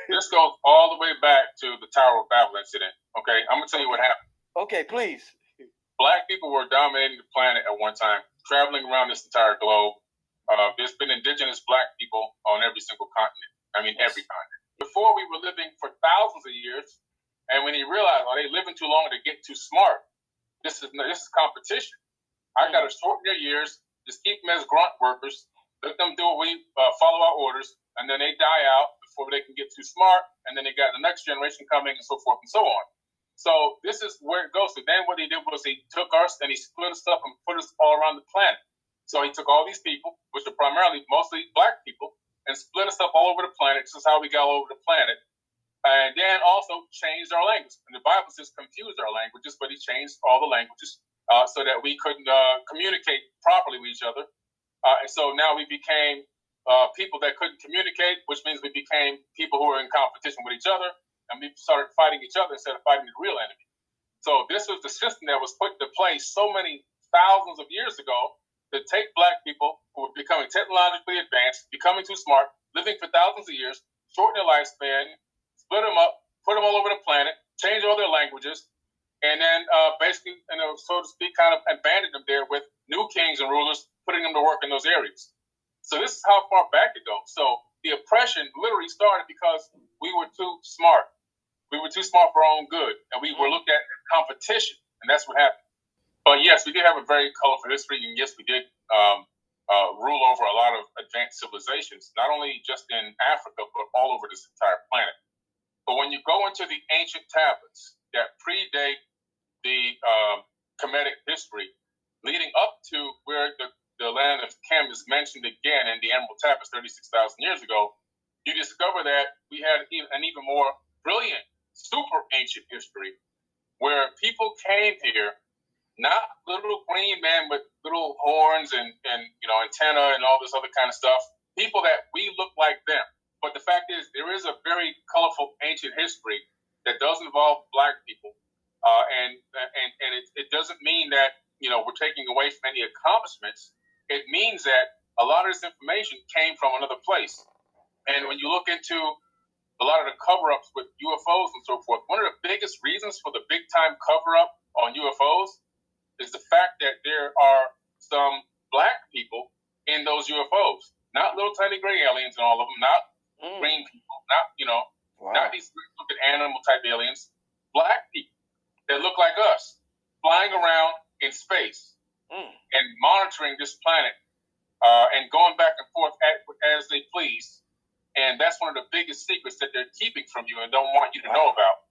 This goes all the way back to the Tower of Babel incident. Okay, I'm gonna tell you what happened. Okay, please. Black people were dominating the planet at one time, traveling around this entire globe. There's been indigenous black people on every single continent. I mean, every continent. Before, we were living for thousands of years, and when he realized, oh, they're living too long to get too smart. This is competition. I got to shorten their years, just keep them as grunt workers, let them do what we follow our orders, and then they die out before they can get too smart, and then they got the next generation coming, and so forth and so on. So this is where it goes. So then what he did was he took us and he split us up and put us all around the planet. So he took all these people, which are primarily mostly black people, and split us up all over the planet. This is how we got all over the planet. And then also changed our language. And the Bible says confused our languages, but he changed all the languages so that we couldn't communicate properly with each other. And so now we became people that couldn't communicate, which means we became people who were in competition with each other, and we started fighting each other instead of fighting the real enemy. So this was the system that was put into place so many thousands of years ago to take black people who were becoming technologically advanced, becoming too smart, living for thousands of years, shorten their lifespan, split them up, put them all over the planet, change all their languages, and then basically, so to speak, kind of abandoned them there with new kings and rulers, putting them to work in those areas. So this is how far back it goes. So the oppression literally started because we were too smart. We were too smart for our own good, and we were looked at as competition, and that's what happened. But yes, we did have a very colorful history, and yes, we did rule over a lot of advanced civilizations, not only just in Africa, but all over this entire planet. But when you go into the ancient tablets that predate the Kemetic history, leading up to where the land of Kangz is mentioned again in the Emerald Tablets 36,000 years ago, you discover that we had an even more brilliant, super ancient history where people came here, not little green men with little horns and antenna and all this other kind of stuff, people that we look like them. But the fact is, there is a very colorful ancient history that does involve black people. And it doesn't mean that we're taking away from any accomplishments. It means that a lot of this information came from another place. And when you look into a lot of the cover-ups with UFOs and so forth, one of the biggest reasons for the big-time cover-up on UFOs is the fact that there are some black people in those UFOs, not little tiny gray aliens and all of them, not green people, not these looking animal-type aliens, black people that look like us, flying around in space and monitoring this planet and going back and forth as they please. And that's one of the biggest secrets that they're keeping from you and don't want you to know about.